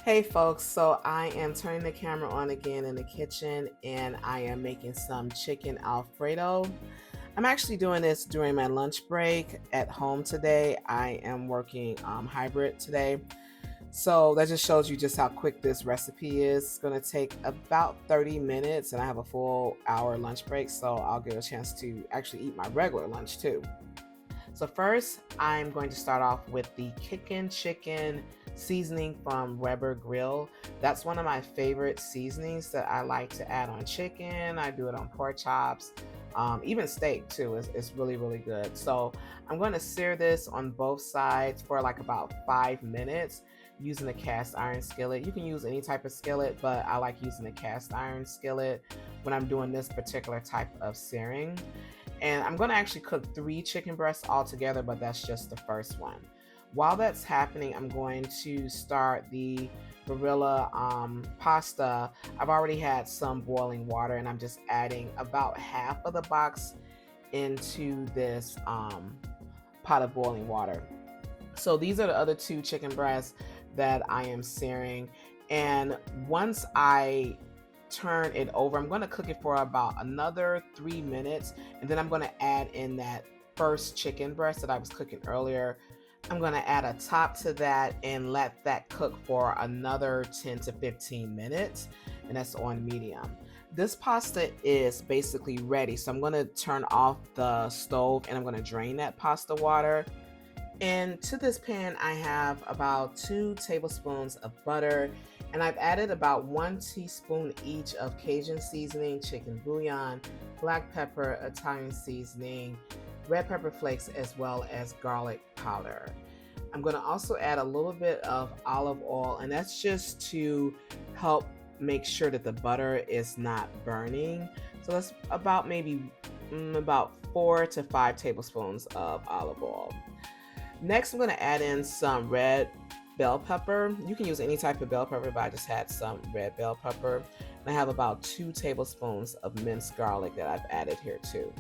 Hey folks, so I am turning the camera on again in the kitchen and I am making some chicken Alfredo. I'm actually doing this during my lunch break at home today. I am working hybrid today. So that just shows you just how quick this recipe is. It's going to take about 30 minutes and I have a full hour lunch break, so I'll get a chance to actually eat my regular lunch too. So first, I'm going to start off with the chicken seasoning from Weber Grill. That's one of my favorite seasonings that I like to add on chicken. I do it on pork chops, even steak too. It's really, really good. So I'm going to sear this on both sides for like about 5 minutes using a cast iron skillet. You can use any type of skillet, but I like using a cast iron skillet when I'm doing this particular type of searing. And I'm going to actually cook 3 chicken breasts all together, but that's just the first one. While that's happening, I'm going to start the Barilla pasta. I've already had some boiling water, and I'm just adding about half of the box into this pot of boiling water. So these are the other 2 chicken breasts that I am searing. And once I turn it over, I'm going to cook it for about another 3 minutes. And then I'm going to add in that first chicken breast that I was cooking earlier. I'm going to add a top to that and let that cook for another 10 to 15 minutes. And that's on medium. This pasta is basically ready. So I'm going to turn off the stove and I'm going to drain that pasta water. And to this pan, I have about 2 tablespoons of butter, and I've added about 1 teaspoon each of Cajun seasoning, chicken bouillon, black pepper, Italian seasoning, red pepper flakes, as well as garlic powder. I'm going to also add a little bit of olive oil, and that's just to help make sure that the butter is not burning. So that's about maybe about 4 to 5 tablespoons of olive oil. Next, I'm going to add in some red bell pepper. You can use any type of bell pepper, but I just had some red bell pepper. And I have about 2 tablespoons of minced garlic that I've added here too.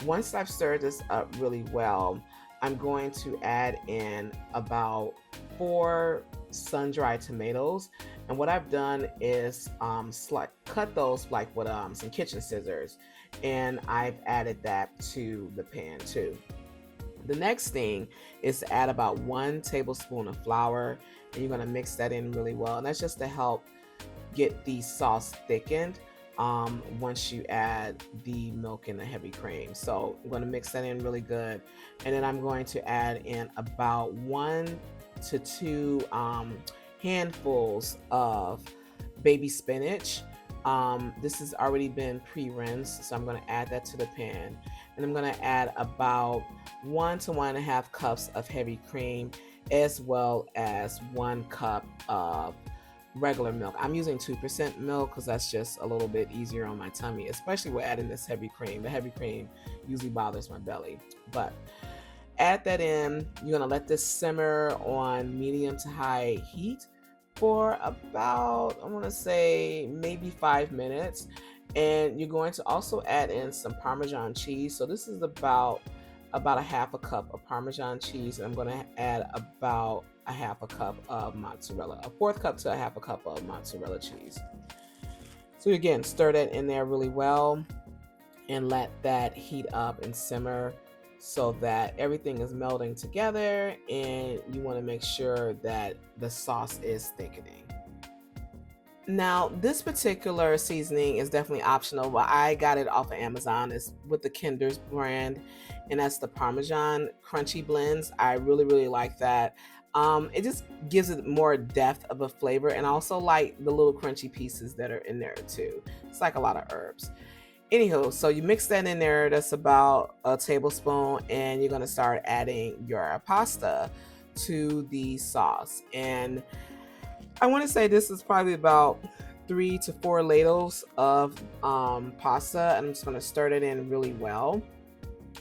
Once I've stirred this up really well, I'm going to add in about 4 sun-dried tomatoes. And what I've done is cut those like with some kitchen scissors. And I've added that to the pan too. The next thing is to add about 1 tablespoon of flour, and you're going to mix that in really well. And that's just to help get the sauce thickened once you add the milk and the heavy cream. So I'm going to mix that in really good. And then I'm going to add in about 1 to 2 handfuls of baby spinach. This has already been pre-rinsed, so I'm going to add that to the pan. And I'm going to add about 1 to 1.5 cups of heavy cream, as well as 1 cup of regular milk. I'm using 2% milk because that's just a little bit easier on my tummy, especially with adding this heavy cream. The heavy cream usually bothers my belly, but add that in. You're going to let this simmer on medium to high heat for about, I want to say, maybe 5 minutes. And you're going to also add in some Parmesan cheese. So this is about a half a cup of Parmesan cheese. And I'm going to add about a half a cup of mozzarella, a fourth cup to a half a cup of mozzarella cheese. So again, stir that in there really well and let that heat up and simmer so that everything is melding together, and you want to make sure that the sauce is thickening. Now, this particular seasoning is definitely optional, but I got it off of Amazon. It's with the Kinder's brand, and that's the Parmesan Crunchy Blends. I really, really like that. It just gives it more depth of a flavor, and I also like the little crunchy pieces that are in there too. It's like a lot of herbs. Anywho, so you mix that in there. That's about a tablespoon, and you're gonna start adding your pasta to the sauce. And I want to say this is probably about 3 to 4 ladles of pasta, and I'm just gonna stir it in really well.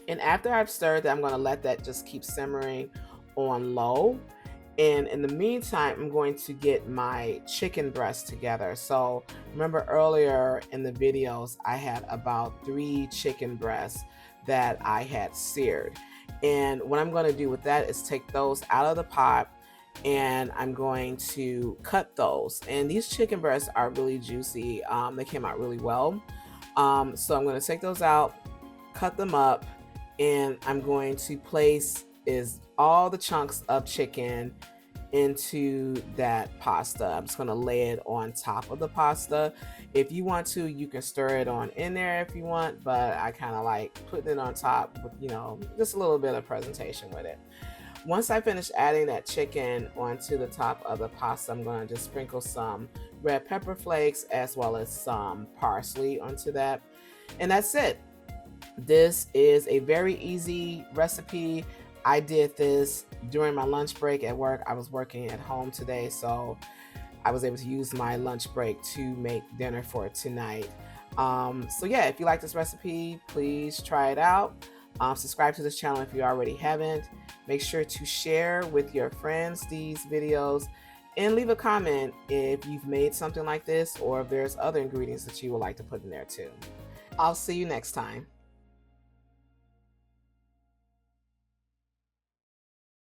And after I've stirred that, I'm gonna let that just keep simmering on low. And in the meantime, I'm going to get my chicken breast together. So remember earlier in the videos, I had about 3 chicken breasts that I had seared. And what I'm going to do with that is take those out of the pot and I'm going to cut those. And these chicken breasts are really juicy. They came out really well. So I'm going to take those out, cut them up, and I'm going to place is all the chunks of chicken into that pasta. I'm just going to lay it on top of the pasta. If you want to, you can stir it on in there if you want, but I kind of like putting it on top with, just a little bit of presentation with it. Once I finish adding that chicken onto the top of the pasta, I'm going to just sprinkle some red pepper flakes as well as some parsley onto that. And that's it. This is a very easy recipe. I did this during my lunch break at work. I was working at home today, so I was able to use my lunch break to make dinner for tonight. So yeah, if you like this recipe, please try it out. Subscribe to this channel if you already haven't. Make sure to share with your friends these videos and leave a comment if you've made something like this or if there's other ingredients that you would like to put in there too. I'll see you next time.